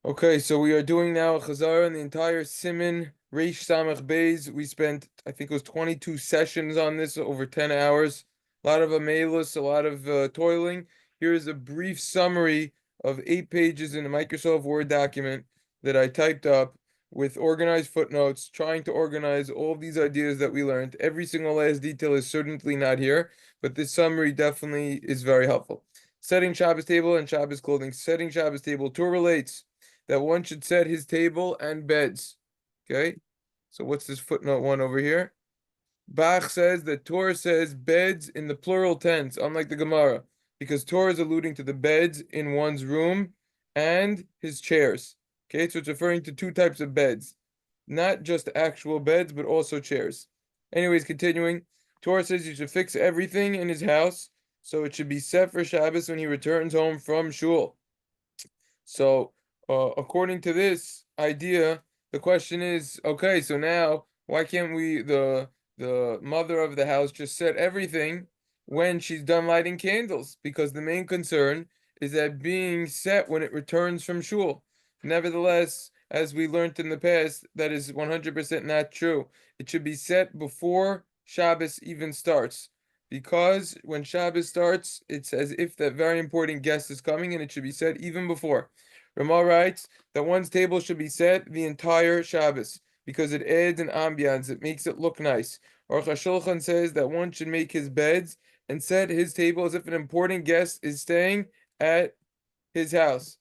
Okay, so we are doing now a Chazara in the entire siman Reish Samach Beis. We spent, I think it was 22 sessions on this over 10 hours. A lot of amelus, a lot of toiling. Here is a brief summary of 8 pages in a Microsoft Word document that I typed up with organized footnotes, trying to organize all of these ideas that we learned. Every single last detail is certainly not here, but this summary definitely is very helpful. Setting Shabbos table and Shabbos clothing. Setting Shabbos table. Torah relates that one should set his table and beds. Okay, so what's this footnote one over here? Bach says that Torah says beds in the plural tense, unlike the Gemara, because Torah is alluding to the beds in one's room and his chairs. Okay, so it's referring to two types of beds, not just actual beds, but also chairs. Anyways, continuing, Torah says you should fix everything in his house, so it should be set for Shabbos when he returns home from shul. So, according to this idea, the question is, okay, so now why can't the mother of the house just set everything when she's done lighting candles? Because the main concern is that being set when it returns from shul. Nevertheless, as we learned in the past, that is 100% not true. It should be set before Shabbos even starts. Because when Shabbos starts, it's as if that very important guest is coming, and it should be set even before. Ramah writes that one's table should be set the entire Shabbos because it adds an ambiance, it makes it look nice. Aruch HaShulchan says that one should make his beds and set his table as if an important guest is staying at his house.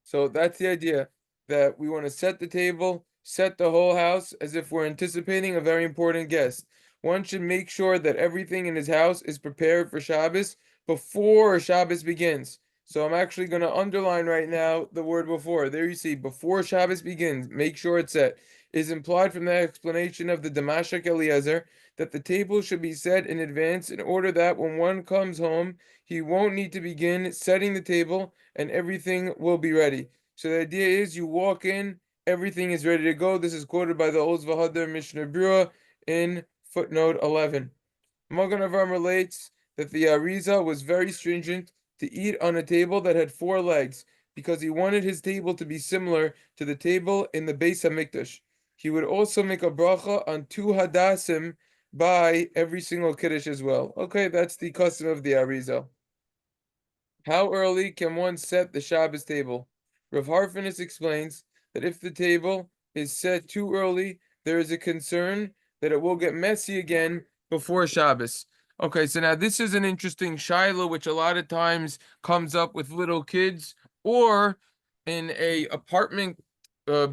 So that's the idea, that we want to set the table, set the whole house as if we're anticipating a very important guest. One should make sure that everything in his house is prepared for Shabbos before Shabbos begins. So I'm actually going to underline right now the word before. There you see, before Shabbos begins, make sure it's set. Is implied from the explanation of the Damashek Eliezer that the table should be set in advance in order that when one comes home, he won't need to begin setting the table and everything will be ready. So the idea is you walk in, everything is ready to go. This is quoted by the Oz Vahadar Mishnah Brura in footnote 11. Magen Avraham relates that the Arizal was very stringent to eat on a table that had 4 legs because he wanted his table to be similar to the table in the Beis Hamikdash. He would also make a bracha on 2 hadassim by every single kiddush as well. Okay, that's the custom of the Arizal. How early can one set the Shabbos table? Rav Harfinis explains that if the table is set too early, there is a concern that it will get messy again before Shabbos. Okay, so now this is an interesting shaila, which a lot of times comes up with little kids or in a apartment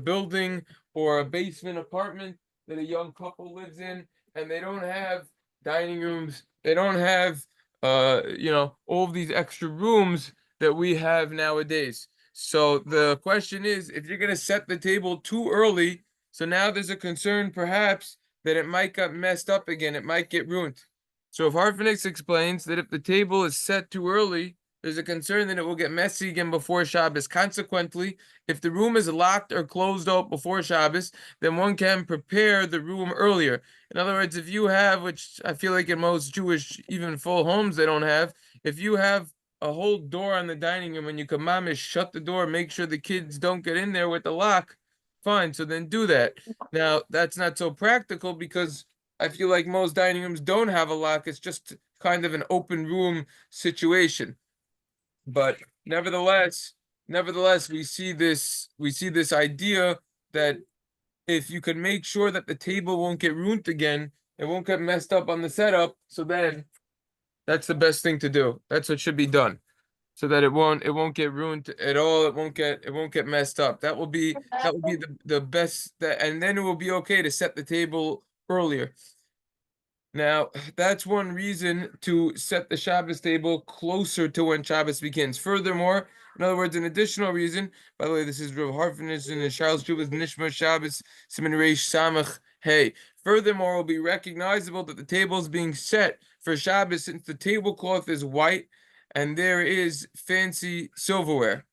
building or a basement apartment that a young couple lives in, and they don't have dining rooms, they don't have all of these extra rooms that we have nowadays. So the question is, if you're gonna set the table too early, so now there's a concern perhaps that it might get messed up again, it might get ruined. So if Harfinix explains that if the table is set too early, there's a concern that it will get messy again before Shabbos. Consequently, if the room is locked or closed out before Shabbos, then one can prepare the room earlier. In other words, if you have, which I feel like in most Jewish, even full homes, they don't have, if you have a whole door on the dining room and you can mamish shut the door, make sure the kids don't get in there with the lock, fine, so then do that. Now, that's not so practical because I feel like most dining rooms don't have a lock. It's just kind of an open room situation. But nevertheless, we see this idea that if you can make sure that the table won't get ruined again, it won't get messed up on the setup, so then that's the best thing to do. That's what should be done. So that it won't get ruined at all. It won't get messed up. That will be the best that, and then it will be okay to set the table earlier. Now, that's one reason to set the Shabbos table closer to when Shabbos begins. Furthermore, in other words, an additional reason, by the way, this is Rav Harfinis in the Charles Jubas Nishma Shabbos Siman Reish Samach Hey. Furthermore, it will be recognizable that the table is being set for Shabbos since the tablecloth is white and there is fancy silverware.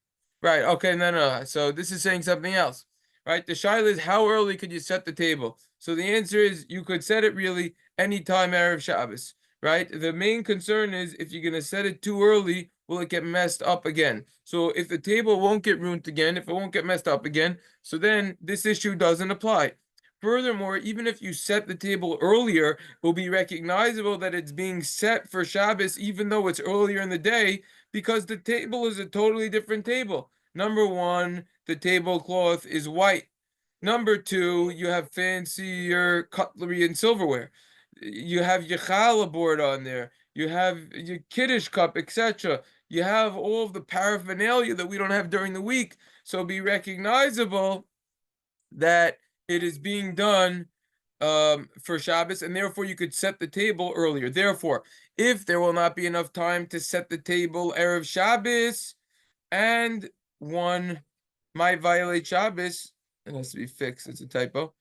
Right, okay, no. So this is saying something else. Right? The shaila is how early could you set the table? So the answer is you could set it really anytime Erev Shabbos, right? The main concern is if you're going to set it too early, will it get messed up again. So if the table won't get ruined again, if it won't get messed up again, so then this issue doesn't apply. Furthermore, even if you set the table earlier, it will be recognizable that it's being set for Shabbos, even though it's earlier in the day, because the table is a totally different table. Number one, the tablecloth is white. Number two, you have fancier cutlery and silverware. You have your challah board on there. You have your kiddush cup, etc. You have all of the paraphernalia that we don't have during the week. So be recognizable that it is being done for Shabbos, and therefore you could set the table earlier. Therefore, if there will not be enough time to set the table Erev Shabbos, and one might violate Shabbos, it has to be fixed, it's a typo,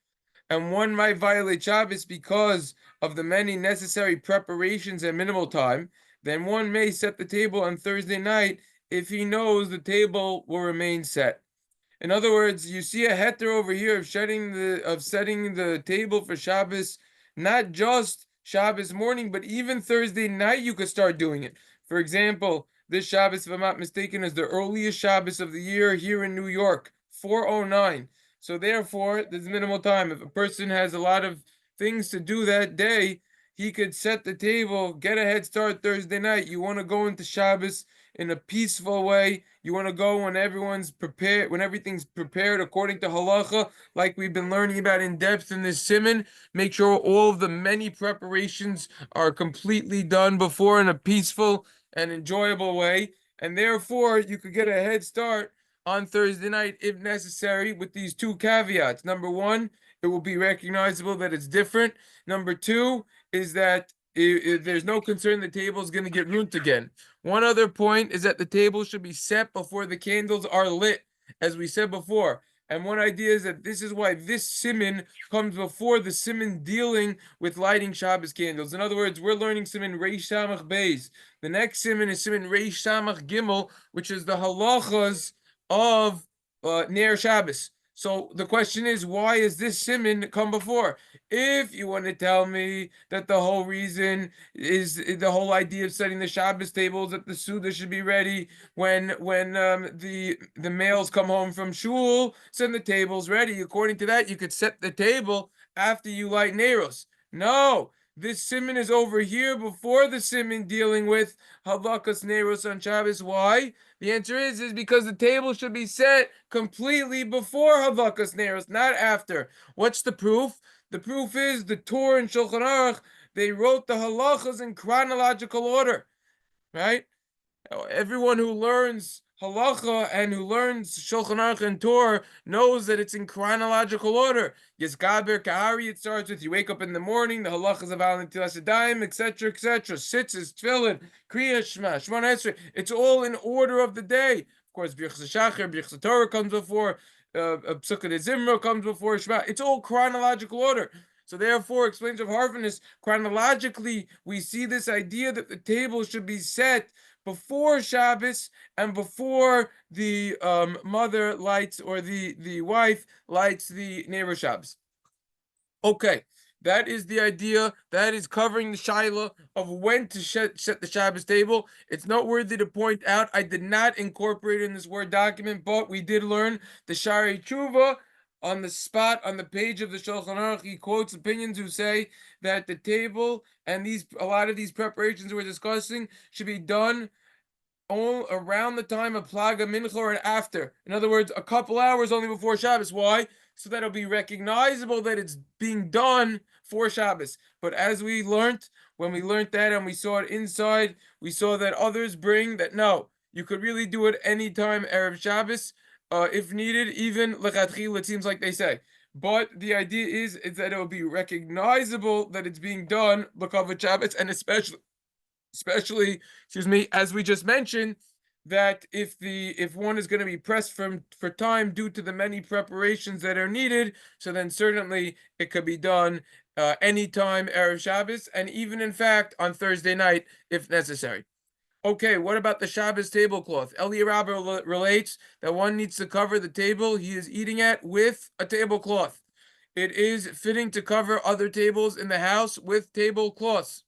and one might violate Shabbos because of the many necessary preparations and minimal time, then one may set the table on Thursday night if he knows the table will remain set. In other words, you see a heter over here of setting the table for Shabbos, not just Shabbos morning, but even Thursday night you could start doing it. For example, this Shabbos, if I'm not mistaken, is the earliest Shabbos of the year here in New York, 409. So therefore, there's minimal time. If a person has a lot of things to do that day, he could set the table, get a head start Thursday night. You want to go into Shabbos in a peaceful way. You want to go when everyone's prepared, when everything's prepared according to halacha, like we've been learning about in depth in this siman. Make sure all of the many preparations are completely done before in a peaceful and enjoyable way. And therefore, you could get a head start on Thursday night if necessary with these two caveats. Number one, it will be recognizable that it's different. Number two is that there's no concern the table is going to get ruined again. One other point is that the table should be set before the candles are lit, as we said before. And one idea is that this is why this siman comes before the siman dealing with lighting Shabbos candles. In other words, we're learning siman Reish Samach Beis. The next siman is siman Reish Samach Gimel, which is the halachas of Ner Shabbos. So the question is, why is this siman come before? If you want to tell me that the whole reason is the whole idea of setting the Shabbos tables that the Suda should be ready when the males come home from shul, send the tables ready. According to that, you could set the table after you light Neros. No, this siman is over here before the siman dealing with Halakas Neros on Shabbos. Why? The answer is because the table should be set completely before Halakas Neros, not after. What's the proof? The proof is the Torah and Shulchan Aruch, they wrote the halachas in chronological order, right? Everyone who learns halacha and who learns Shulchan Aruch and Torah knows that it's in chronological order. Yizgaber Kahari, it starts with you wake up in the morning, the halachas of Al Netilas Yadayim, etc., etc. Sitzes, Tefillin, Kriya Shema, Shemona Esrei. It's all in order of the day. Of course, Birchas Shachar, Birchas Torah comes before. Psukkah de Zimra comes before Shema. It's all chronological order. So therefore, explains of Harvinus, chronologically, we see this idea that the table should be set before Shabbos and before the mother lights or the wife lights the neighbor Shabbos. Okay, that is the idea. That is covering the shaila of when to set the Shabbos table. It's noteworthy to point out I did not incorporate in this Word document, but we did learn the Shari Tshuva on the spot on the page of the Shulchan Aruch. He quotes opinions who say that the table and a lot of these preparations we're discussing should be done all around the time of Plaga Mincha or after. In other words, a couple hours only before Shabbos. Why? So that it'll be recognizable that it's being done for Shabbos. But as we learned, when we learned that and we saw it inside, we saw that others bring that no, you could really do it anytime Erev Shabbos, if needed, even lechatchil, it seems like they say. But the idea is that it will be recognizable that it's being done l'kavod Shabbos, and especially, excuse me, as we just mentioned, that if one is going to be pressed for time due to the many preparations that are needed, so then certainly it could be done anytime Erev Shabbos, and even in fact on Thursday night if necessary. Okay, what about the Shabbos tablecloth? Eli Rabba relates that one needs to cover the table he is eating at with a tablecloth. It is fitting to cover other tables in the house with tablecloths.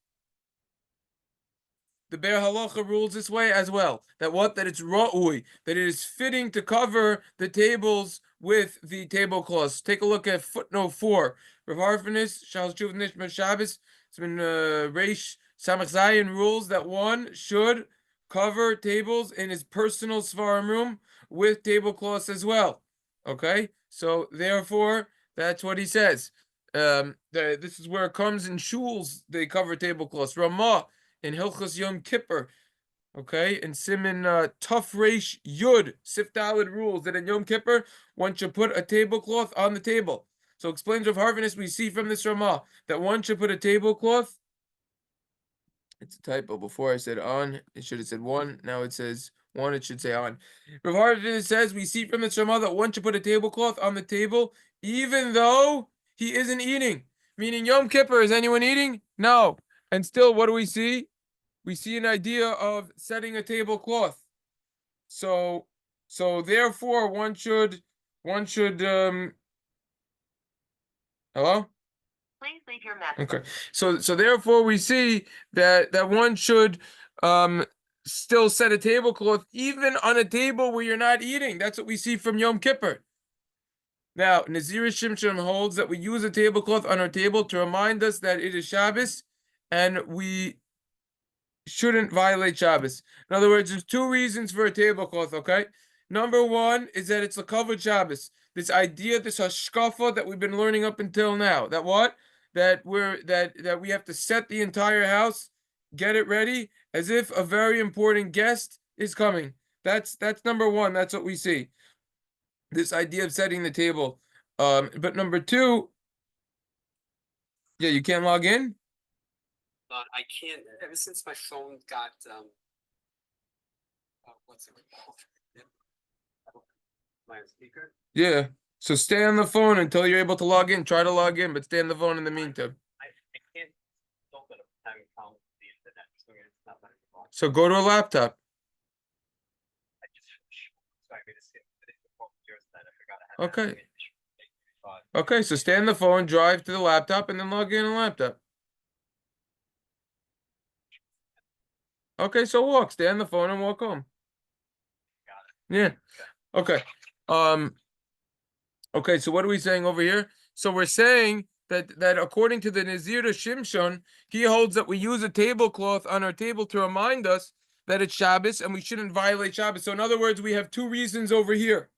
the Be'er Halacha rules this way as well. That it's ra'ui, that it is fitting to cover the tables with the tablecloths. Take a look at footnote 4. Rav Harfinis, Shal Shuv Nishma Shabbos, it's been Reish Samach Zayin rules that one should cover tables in his personal svarim room with tablecloths as well. Okay, so therefore, that's what he says. This is where it comes in shuls. They cover tablecloths. Ramah in Hilchos Yom Kippur. Okay, and siman Tuf Reish Yud Sif Daled rules that in Yom Kippur one should put a tablecloth on the table. So explains Rav Harvinis, we see from this Ramah that one should put a tablecloth. It's a typo. Before I said on, it should have said one. Now it says one. It should say on. Rav Harvinis says we see from this Ramah that one should put a tablecloth on the table even though he isn't eating. Meaning Yom Kippur, is anyone eating? No. And still, what do we see? We see an idea of setting a tablecloth. So therefore one should hello? Please leave your message. Okay. So therefore we see that one should still set a tablecloth even on a table where you're not eating. That's what we see from Yom Kippur. Now, Nazir Shimshon holds that we use a tablecloth on our table to remind us that it is Shabbos and we shouldn't violate Shabbos. In other words, there's two reasons for a tablecloth, okay? Number one is that it's a covered Shabbos. This idea, this hashkafa that we've been learning up until now. That what? That we have to set the entire house, get it ready, as if a very important guest is coming. That's number one. That's what we see. This idea of setting the table. But number two, yeah, you can't log in? I can't, ever since my phone got, what's it called? My speaker? Yeah. So stay on the phone until you're able to log in. Try to log in, but stay on the phone in the meantime. I can't, don't let it having problems with the internet, so it's not letting me log in. So go to a laptop. I just, sorry, I made a skip. I forgot I had Okay. Okay, so stay on the phone, drive to the laptop, and then log in on the laptop. Okay, so walk. Stay on the phone and walk home. Got it. Yeah. Okay. Okay, so what are we saying over here? So we're saying that according to the Nazir Shimshon, he holds that we use a tablecloth on our table to remind us that it's Shabbos and we shouldn't violate Shabbos. So in other words, we have two reasons over here.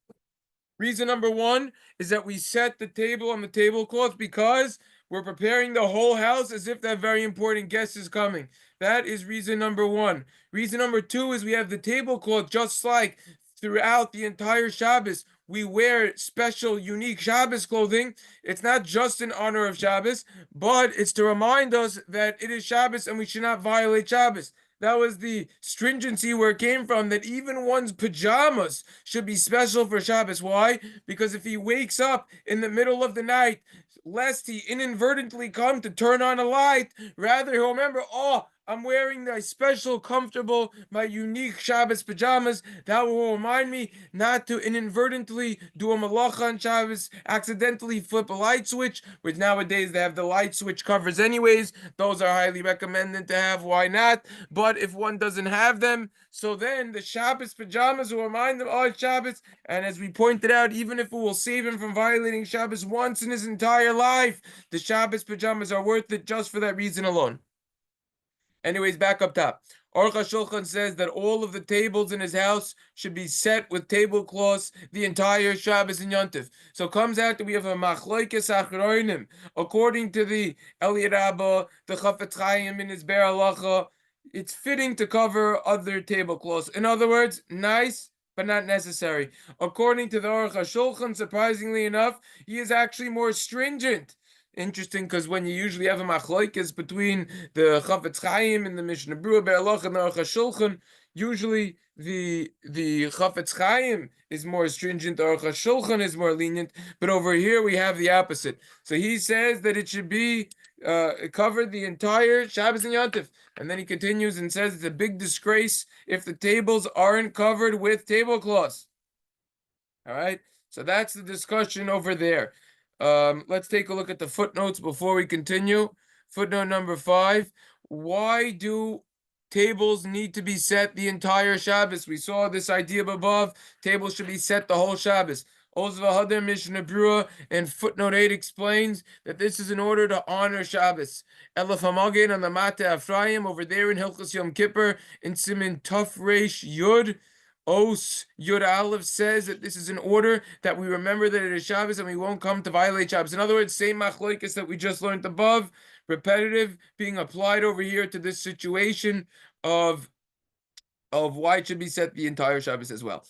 Reason number one is that we set the table on the tablecloth because we're preparing the whole house as if that very important guest is coming. That is reason number one. Reason number two is we have the tablecloth just like throughout the entire Shabbos. We wear special, unique Shabbos clothing. It's not just in honor of Shabbos, but it's to remind us that it is Shabbos and we should not violate Shabbos. That was the stringency where it came from, that even one's pajamas should be special for Shabbos. Why? Because if he wakes up in the middle of the night, lest he inadvertently come to turn on a light, rather he'll remember, oh, I'm wearing my special, comfortable, my unique Shabbos pajamas. That will remind me not to inadvertently do a malacha on Shabbos, accidentally flip a light switch, which nowadays they have the light switch covers anyways. Those are highly recommended to have. Why not? But if one doesn't have them, so then the Shabbos pajamas will remind them, oh, it's Shabbos. And as we pointed out, even if it will save him from violating Shabbos once in his entire life, the Shabbos pajamas are worth it just for that reason alone. Anyways, back up top. Aruch HaShulchan says that all of the tables in his house should be set with tablecloths the entire Shabbos and Yontif. So it comes out that we have a Machloikes Achronim. According to the Eli Rabbah, the Chafetz Chaim in his Be'er Halacha, it's fitting to cover other tablecloths. In other words, nice, but not necessary. According to the Aruch HaShulchan, surprisingly enough, he is actually more stringent. Interesting, because when you usually have a machlokes between the Chafetz Chaim and the Mishnah Berurah Be'er Halacha and the Aruch HaShulchan, usually the Chafetz Chaim is more stringent, the Aruch HaShulchan is more lenient, but over here we have the opposite. So he says that it should be covered the entire Shabbos and Yontif. And then he continues and says it's a big disgrace if the tables aren't covered with tablecloths. All right, so that's the discussion over there. Let's take a look at the footnotes before we continue. Footnote number 5. Why do tables need to be set the entire Shabbos. We saw this idea above. Tables should be set the whole Shabbos. Ozva Hadar Mishnah Brura in footnote 8 explains that this is in order to honor Shabbos. Elef Hamagin on the Mata Ephraim over there in Hilchos Yom Kippur in Siman Tuf Reish Yud. Os Yud Aleph says that this is in order that we remember that it is Shabbos and we won't come to violate Shabbos. In other words, same machlokes that we just learned above, repetitive, being applied over here to this situation of why it should be set the entire Shabbos as well.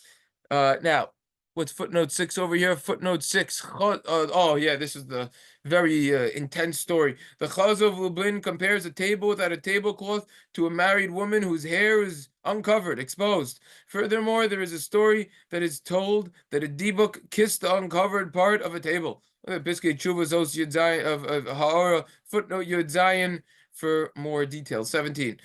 Now, what's footnote 6 over here? Footnote 6. Oh, yeah, this is the very intense story. The Chaz of Lublin compares a table without a tablecloth to a married woman whose hair is uncovered, exposed. Furthermore, there is a story that is told that a dibuk kissed the uncovered part of a table. Biskei Chuvas Os Yud Zayin of Ha'ara, footnote Yud Zayin for more details. 17.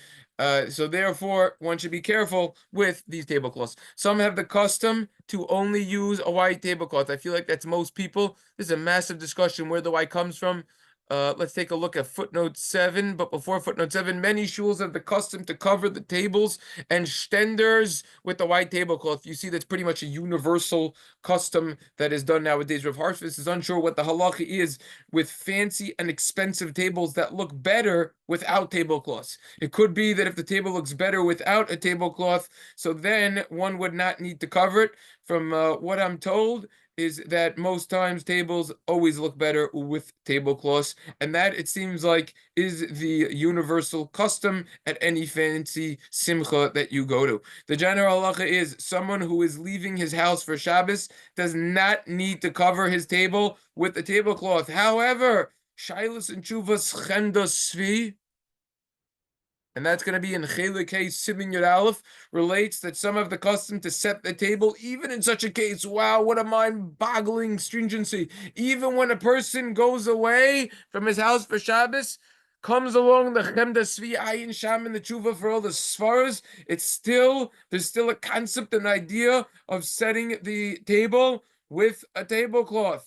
So therefore, one should be careful with these tablecloths. Some have the custom to only use a white tablecloth. I feel like that's most people. This is a massive discussion where the white comes from. Let's take a look at footnote 7. But before footnote 7, many shuls have the custom to cover the tables and stenders with the white tablecloth. You see, that's pretty much a universal custom that is done nowadays. Rav Harshvis is unsure what the halacha is with fancy and expensive tables that look better without tablecloths. It could be that if the table looks better without a tablecloth, so then one would not need to cover it. From what I'm told, is that most times tables always look better with tablecloths, and that it seems like is the universal custom at any fancy simcha that you go to. The general halacha is someone who is leaving his house for Shabbos does not need to cover his table with the tablecloth. However, Shailas and Chuvas Chendos Svi, and that's going to be in Chelik Hey Siman Yud Aleph, relates that some have the custom to set the table, even in such a case. Wow, what a mind-boggling stringency. Even when a person goes away from his house for Shabbos, comes along the Chemda Svi Ayin Sham and the Tshuva for all the Svaras, there's still a concept, an idea of setting the table with a tablecloth.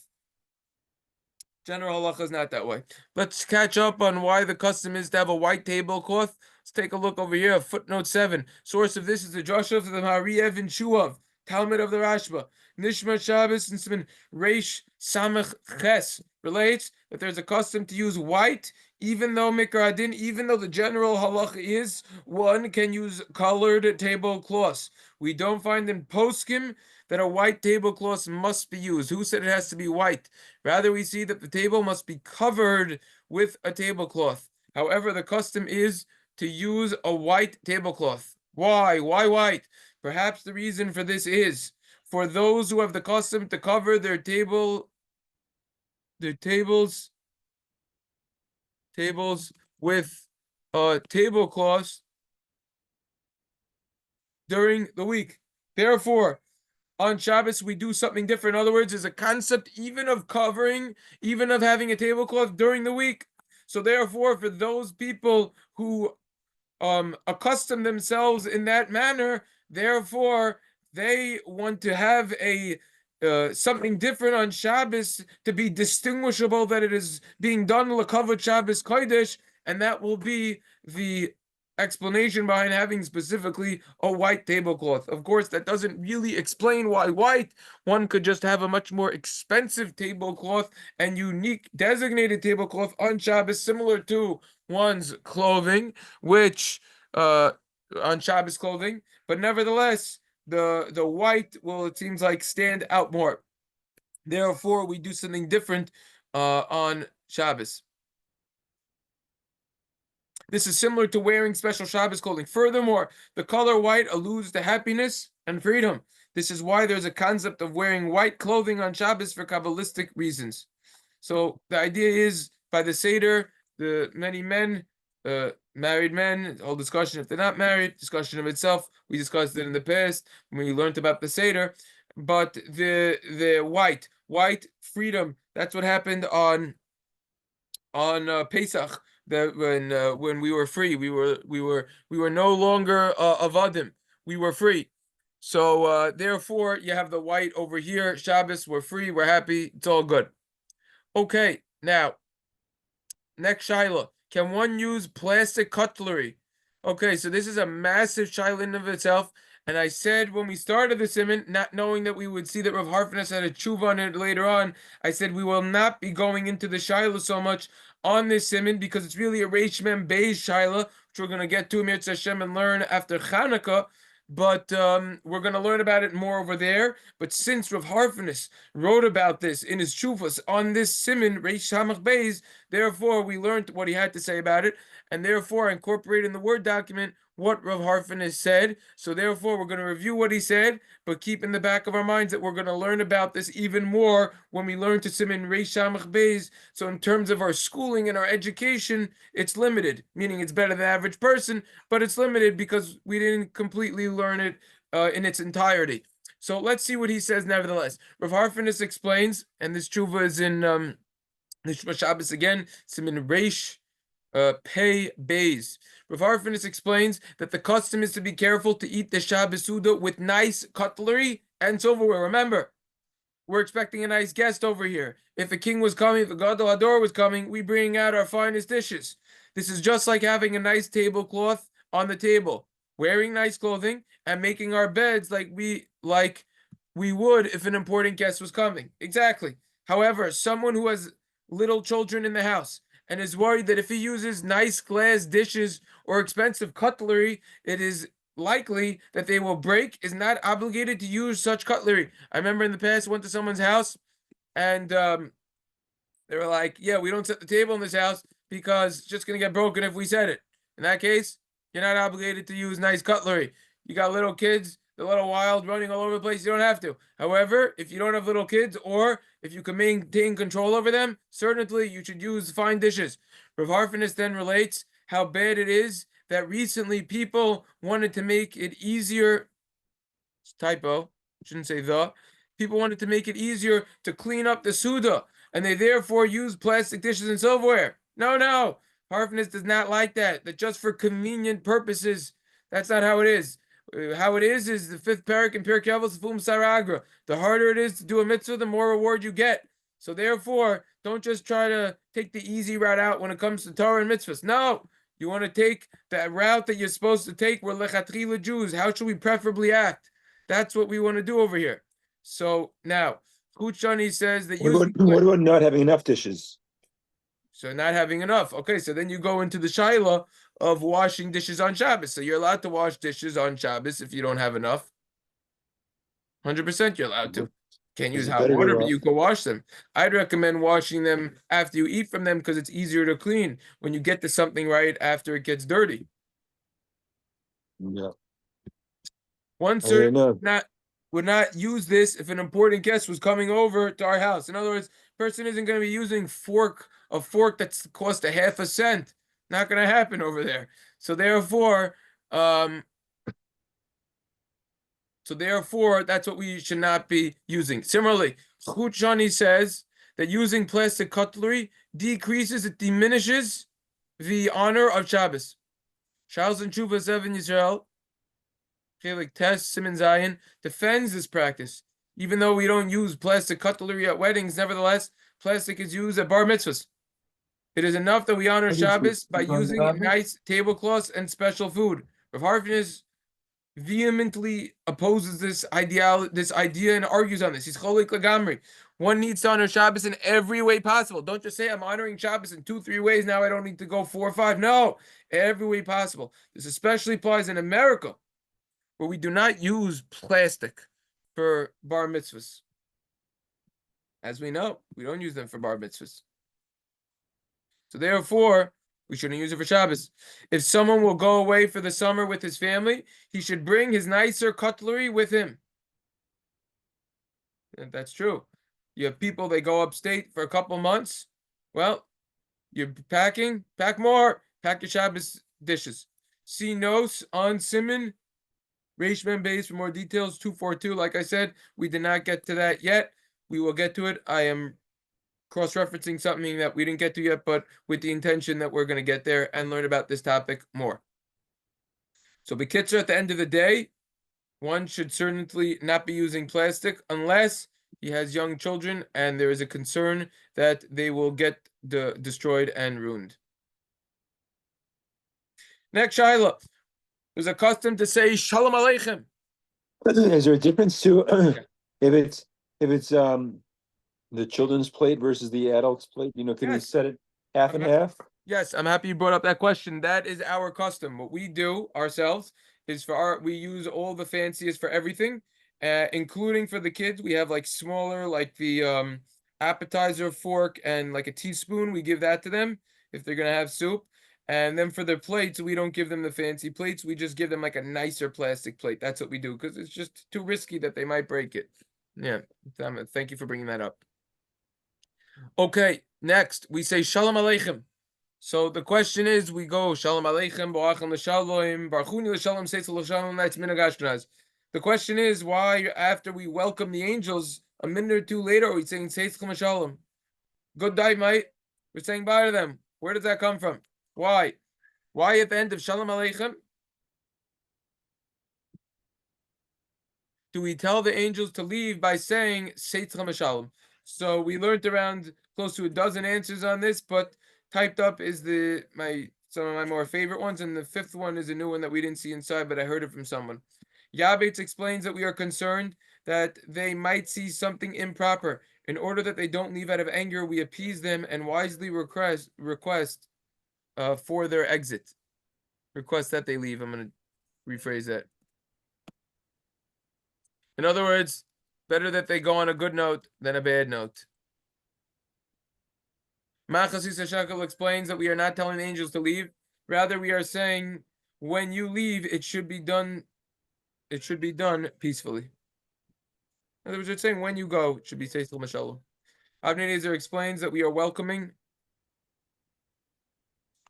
General halacha is not that way. Let's catch up on why the custom is to have a white tablecloth. Let's take a look over here. Footnote 7. Source of this is the Joshua of the Mari Evan Shuav, Talmud of the Rashba. Nishma Shabbos and Siman Reish Samech Ches relates that there's a custom to use white, even though Mikra Adin, even though the general halacha is one can use colored tablecloths. We don't find in poskim that a white tablecloth must be used. Who said it has to be white? Rather, we see that the table must be covered with a tablecloth. However, the custom is to use a white tablecloth. Why? Why white? Perhaps the reason for this is for those who have the custom to cover their tables with tablecloths during the week. Therefore, on Shabbos, we do something different. In other words, there's a concept even of covering, even of having a tablecloth during the week. So therefore, for those people who accustom themselves in that manner, therefore, they want to have a something different on Shabbos to be distinguishable that it is being done l'kavod Shabbos Kodesh, and that will be the explanation behind having specifically a white tablecloth. Of course, that doesn't really explain why white. One could just have a much more expensive tablecloth and unique designated tablecloth on Shabbos, similar to one's clothing, which on Shabbos clothing, but nevertheless, the white will, it seems like, stand out more. Therefore, we do something different on Shabbos. This is similar to wearing special Shabbos clothing. Furthermore, the color white alludes to happiness and freedom. This is why there's a concept of wearing white clothing on Shabbos for Kabbalistic reasons. So the idea is, by the Seder, the many men, married men, whole discussion if they're not married, discussion of itself. We discussed it in the past when we learned about the Seder. But the white freedom, that's what happened on Pesach. That when we were free, we were no longer avadim. We were free. So therefore, you have the white over here. Shabbos, we're free. We're happy. It's all good. Okay, now next shaila: can one use plastic cutlery Okay, so this is a massive shaila in of itself. And I said when we started the siman, not knowing that we would see that Rav Harfness had a tshuva on it later on, I said we will not be going into the shaila so much on this siman because it's really a Reish Mem Beis shaila, which we're going to get to Mirz Hashem and learn after Chanukah. But we're going to learn about it more over there. But since Rav Harfness wrote about this in his shuvas on this siman Reish Hamach Beis, therefore we learned what he had to say about it, and therefore incorporate in the Word document what Rav Harfness said. So therefore, we're going to review what he said, but keep in the back of our minds that we're going to learn about this even more when we learn to siman Reish Hamach Beis. So in terms of our schooling and our education, it's limited, meaning it's better than the average person, but it's limited because we didn't completely learn it in its entirety. So let's see what he says nevertheless. Rav Harfness explains, and this tshuva is in the Shabbos again, siman Reish Pei Beis. Rav Harfness explains that the custom is to be careful to eat the Shabbos Suda with nice cutlery and silverware. Remember, we're expecting a nice guest over here. If a king was coming, if a Gadol Hador was coming, we bring out our finest dishes. This is just like having a nice tablecloth on the table, wearing nice clothing, and making our beds like we would if an important guest was coming. Exactly. However, someone who has little children in the house and is worried that if he uses nice glass dishes or expensive cutlery, it is likely that they will break, is not obligated to use such cutlery. I remember in the past, went to someone's house and they were like, yeah, we don't set the table in this house because it's just going to get broken if we set it. In that case, you're not obligated to use nice cutlery. You got little kids, they're a little wild, running all over the place. You don't have to. However, if you don't have little kids or if you can maintain control over them, certainly you should use fine dishes. Rav Harfness then relates how bad it is that recently people wanted to make it easier. Typo, shouldn't say the. People wanted to make it easier to clean up the Suda, and they therefore use plastic dishes and silverware. No. Harfness does not like that. That just for convenient purposes. That's not how it is. How it is the fifth parak in Pirkei Avos Fum Saragra. The harder it is to do a mitzvah, the more reward you get. So therefore, don't just try to take the easy route out when it comes to Torah and mitzvahs. No, you want to take that route that you're supposed to take. We're lechatchila Jews. How should we preferably act? That's what we want to do over here. So now, Kuchani says that what about not having enough dishes? So not having enough. Okay, so then you go into the shaila of washing dishes on Shabbos. So you're allowed to wash dishes on Shabbos if you don't have enough. 100% you're allowed to. Can't use hot water, but you can wash them. I'd recommend washing them after you eat from them because it's easier to clean when you get to something right after it gets dirty. Yeah. One certain would not use this if an important guest was coming over to our house. In other words, person isn't going to be using a fork that's cost a half a cent. Not going to happen over there. So therefore, that's what we should not be using. Similarly, Chuchani says that using plastic cutlery it diminishes the honor of Shabbos. Charles and Tshuva 7 Yisrael, Chelik Tes Siman Zayin, defends this practice. Even though we don't use plastic cutlery at weddings, nevertheless, plastic is used at bar mitzvahs. It is enough that we honor Shabbos by using nice tablecloths and special food. Rav Harfness vehemently opposes this idea and argues on this. He's cholik lagamri. One needs to honor Shabbos in every way possible. Don't just say I'm honoring Shabbos in 2-3 ways. Now I don't need to go 4 or 5. No, every way possible. This especially applies in America, where we do not use plastic for bar mitzvahs. As we know, we don't use them for bar mitzvahs. So therefore, we shouldn't use it for Shabbos. If someone will go away for the summer with his family, he should bring his nicer cutlery with him. And that's true. You have people, they go upstate for a couple months. Well, you're packing, pack more. Pack your Shabbos dishes. See notes on siman Reish Mem Beis for more details. 242. Like I said, we did not get to that yet. We will get to it. I am cross-referencing something that we didn't get to yet, but with the intention that we're going to get there and learn about this topic more. So B'kitzur, at the end of the day, one should certainly not be using plastic unless he has young children and there is a concern that they will get destroyed and ruined. Next shaila. There's a custom to say Shalom Aleichem. Is there a difference to if it's the children's plate versus the adult's plate? You know, can we Yes. set it half and half? Yes, I'm happy you brought up that question. That is our custom. What we do ourselves is we use all the fanciest for everything, including for the kids. We have like smaller, like the appetizer fork and like a teaspoon. We give that to them if they're gonna have soup. And then for their plates, we don't give them the fancy plates. We just give them like a nicer plastic plate. That's what we do because it's just too risky that they might break it. Yeah, thank you for bringing that up. Okay, next we say Shalom Aleichem. So the question is, we go Shalom Aleichem, Boachim L'Shalom, Barchuni L'Shalom, Seitzel L'Shalom. That's Minhag Ashkenaz. The question is, why after we welcome the angels, a minute or two later, are we saying Seitzel L'Shalom? Good day, mate. We're saying bye to them. Where does that come from? Why? Why at the end of Shalom Aleichem do we tell the angels to leave by saying Seitzel L'Shalom? So we learned around close to a dozen answers on this, but typed up is some of my more favorite ones, and the fifth one is a new one that we didn't see inside, but I heard it from someone. Yabetz explains that we are concerned that they might see something improper. In order that they don't leave out of anger, we appease them and wisely request for their exit. Request that they leave. I'm going to rephrase that. In other words, better that they go on a good note than a bad note. Machas Yisrael explains that we are not telling the angels to leave. Rather, we are saying when you leave, it should be done. It should be done peacefully. In other words, we're saying when you go, it should be Seisel Mashallah. Avnei Nezer explains that we are welcoming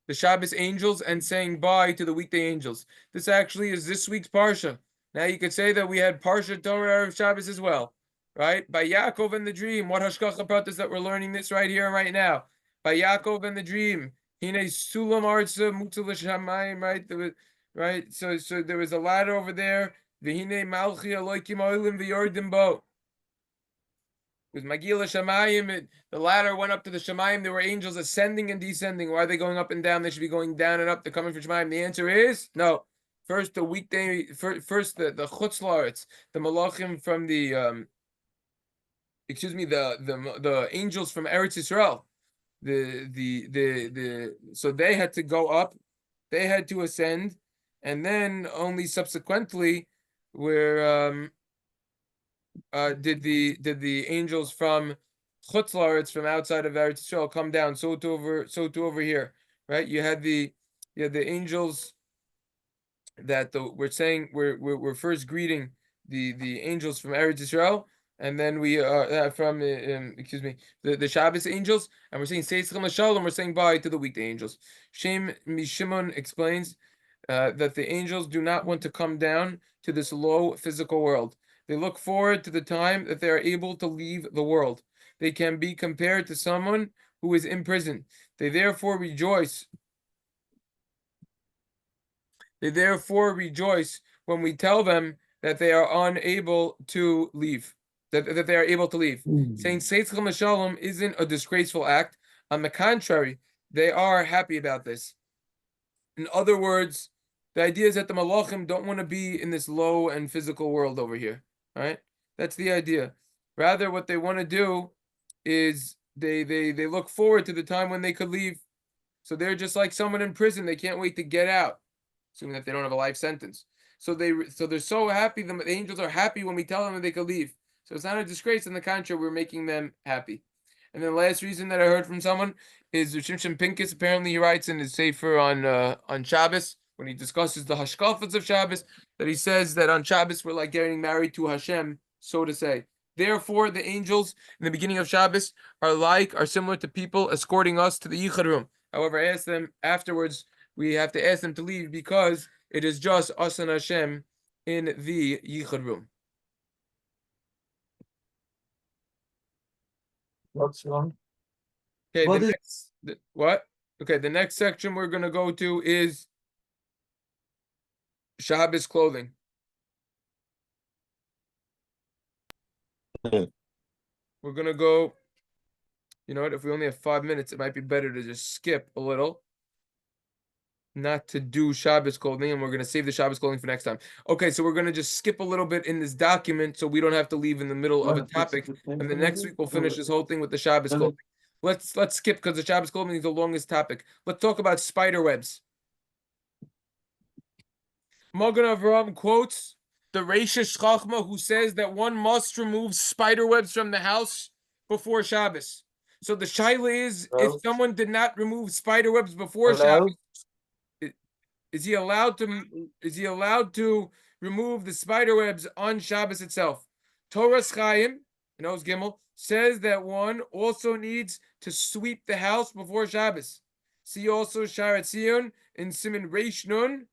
the Shabbos angels and saying bye to the weekday angels. This actually is this week's Parsha. Now you could say that we had Parsha Torah of Shabbos as well, right? By Yaakov and the dream. What Hashkacha Pratis that we're learning this right here and right now. By Yaakov and the dream. Hine Sulam Arza Mutzal Shamayim, right? Right? So there was a ladder over there. V'hine Malchi Aloikim Oilim V'yordim Bo. With Magila Shamayim, the ladder went up to the Shamayim. There were angels ascending and descending. Why are they going up and down? They should be going down and up. They're coming from Shamayim. The answer is no. First, the weekday. First, the Chutz La'aretz, the Malachim from the the angels from Eretz Yisrael. So they had to go up. They had to ascend, and then only subsequently where did the angels from Chutz La'aretz, from outside of Eretz Yisrael, come down? So too over here, right? You had the angels that we're saying we're first greeting the angels from Eretz Yisrael, and then we from the Shabbos angels, and we're saying Seischem Shalom. We're saying bye to the weekday angels. Shem Mishimon explains that the angels do not want to come down to this low physical world. They look forward to the time that they are able to leave the world. They can be compared to someone who is in prison. They therefore rejoice. They therefore rejoice when we tell them that they are unable to leave. That they are able to leave. Saying Seitzel Shalom isn't a disgraceful act. On the contrary, they are happy about this. In other words, the idea is that the Malachim don't want to be in this low and physical world over here. Right? That's the idea. Rather, what they want to do is they look forward to the time when they could leave. So they're just like someone in prison. They can't wait to get out, assuming that they don't have a life sentence. So they're so happy. The angels are happy when we tell them that they could leave. So it's not a disgrace. On the contrary, we're making them happy. And then the last reason that I heard from someone is Shimshon Pincus. Apparently, he writes in his sefer on Shabbos, when he discusses the hashkafas of Shabbos, that he says that on Shabbos we're like getting married to Hashem, so to say. Therefore, the angels in the beginning of Shabbos are similar to people escorting us to the Yichud room. However, I asked them afterwards, we have to ask them to leave because it is just us and Hashem in the Yichud room. What's wrong? Okay, What what? Okay, the next section we're going to go to is Shabbos clothing. We're going to go, you know what, if we only have 5 minutes, it might be better to just skip a little. not to do Shabbos clothing, and we're going to save the Shabbos clothing for next time. Okay, so we're going to just skip a little bit in this document so we don't have to leave in the middle of a topic. And then next week we'll finish this whole thing with the Shabbos clothing. Let's skip because the Shabbos clothing is the longest topic. Let's talk about spider webs. Magen Avraham quotes the Reishish Chachma who says that one must remove spider webs from the house before Shabbos. So the shaila is, if someone did not remove spider webs before Shabbos, is he allowed to remove the spider webs on Shabbos itself? Torah Chaim, Oz Gimel, says that one also needs to sweep the house before Shabbos. See also Sharat Sion in Siman Reish Nun,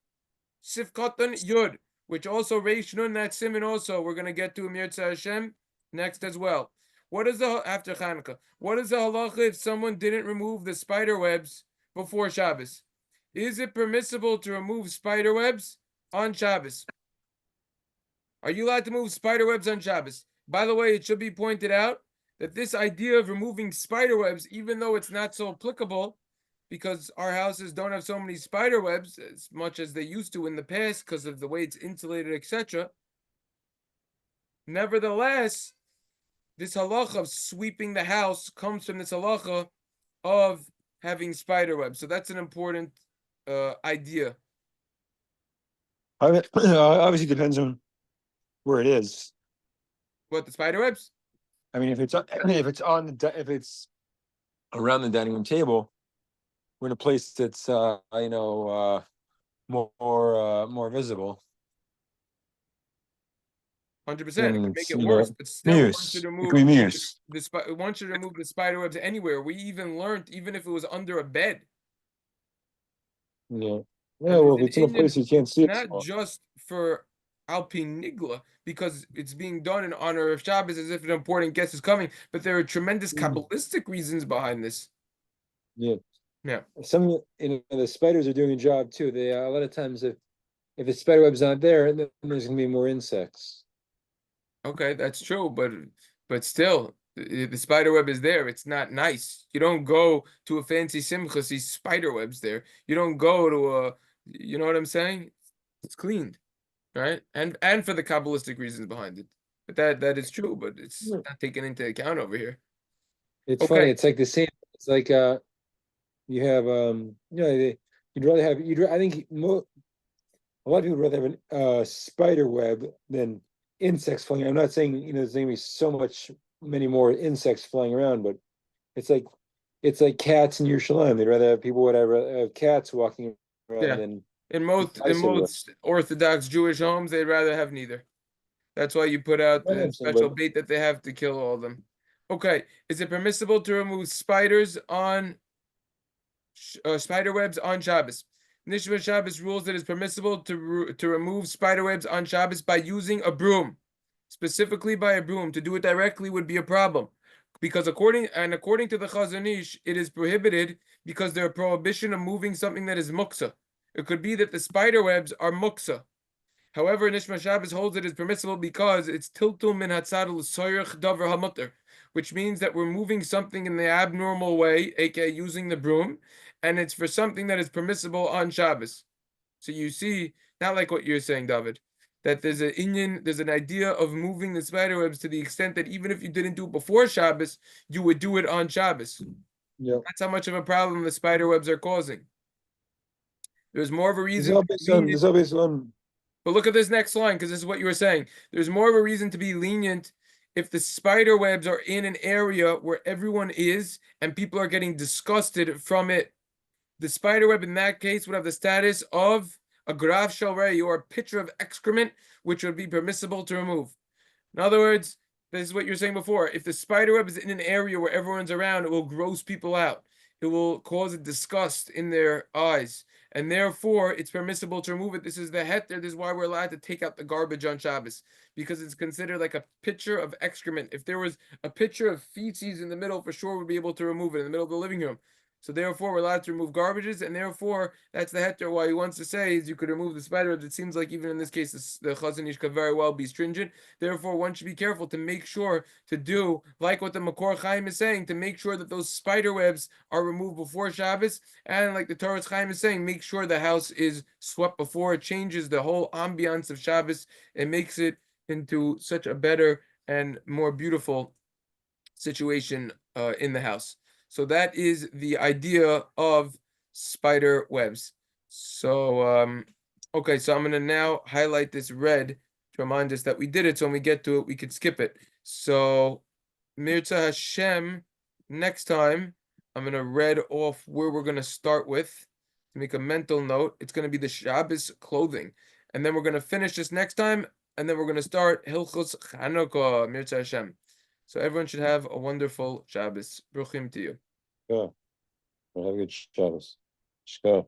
Sifkatan Yud, which also Reish Nun, that Siman also we're gonna get to Amir Hashem next as well. What is the after Hanukkah? What is the halacha if someone didn't remove the spider webs before Shabbos? Is it permissible to remove spider webs on Shabbos? Are you allowed to move spider webs on Shabbos? By the way, it should be pointed out that this idea of removing spider webs, even though it's not so applicable, because our houses don't have so many spider webs as much as they used to in the past because of the way it's insulated, etc. Nevertheless, this halacha of sweeping the house comes from this halacha of having spider webs. So that's an important idea. Obviously depends on where it is. What, the spider webs? I mean, if it's if it's around the dining room table, we're in a place that's more visible. 100%. It could make it worse, but still, one should remove the spider webs anywhere. We even learned, even if it was under a bed. Yeah. Yeah, well, if it's in a place you can't see it. Not just for Alpine Nigla, because it's being done in honor of Shabbos as if an important guest is coming, but there are tremendous Kabbalistic reasons behind this. Yeah. Yeah. The spiders are doing a job too. They a lot of times if the spider web's not there, then there's gonna be more insects. Okay, that's true, but still, the spider web is there. It's not nice. You don't go to a fancy simcha see spider webs there. You don't go to a, you know what I'm saying? It's cleaned, right? And for the Kabbalistic reasons behind it. But that is true, but it's not taken into account over here. It's funny. It's like the same. It's like you have I think a lot of people would rather have a spider web than insects flying. I'm not saying there's going to be many more insects flying around, but it's like cats in Yerushalayim. They'd rather have people have cats walking around than in most Orthodox Jewish homes, they'd rather have neither. That's why you put out the special bait that they have to kill all of them. Okay, is it permissible to remove spider webs on Shabbos? Nishma Shabbos rules that it's permissible to remove spider webs on Shabbos by using a broom, specifically by a broom. To do it directly would be a problem, because according to the Chazon Ish, it is prohibited because there are prohibition of moving something that is muksa. It could be that the spider webs are muksa. However, Nishma Shabbos holds it is permissible because it's tiltul min hatzadul soyrech davar hamutter, which means that we're moving something in the abnormal way, aka using the broom, and it's for something that is permissible on Shabbos. So you see, not like what you're saying, David, that there's an idea of moving the spider webs to the extent that even if you didn't do it before Shabbos, you would do it on Shabbos. Yeah. That's how much of a problem the spider webs are causing. There's more of a reason. But look at this next line, because this is what you were saying. There's more of a reason to be lenient if the spider webs are in an area where everyone is and people are getting disgusted from it. The spider web in that case would have the status of a graf shalrei, or a pitcher of excrement, which would be permissible to remove. In other words, this is what you're saying before. If the spider web is in an area where everyone's around, it will gross people out. It will cause a disgust in their eyes. And therefore, it's permissible to remove it. This is the heter. This is why we're allowed to take out the garbage on Shabbos, because it's considered like a pitcher of excrement. If there was a pitcher of feces in the middle, for sure we'd be able to remove it in the middle of the living room. So therefore, we're allowed to remove garbages, and therefore, that's the heter. Why he wants to say is you could remove the spider webs. It seems like even in this case, the Chazon Ish could very well be stringent. Therefore, one should be careful to make sure to do like what the Makor Chaim is saying, to make sure that those spider webs are removed before Shabbos, and like the Torah Chaim is saying, make sure the house is swept before. It changes the whole ambiance of Shabbos. It makes it into such a better and more beautiful situation in the house. So that is the idea of spider webs. So okay, so I'm gonna now highlight this red to remind us that we did it. So when we get to it, we could skip it. So Mirza Hashem, next time I'm gonna read off where we're gonna start with to make a mental note. It's gonna be the Shabbos clothing, and then we're gonna finish this next time, and then we're gonna start Hilchos Chanukah, Mirza Hashem. So everyone should have a wonderful Shabbos. Bruchim to you. Yeah. Have a good Shabbos. Shko.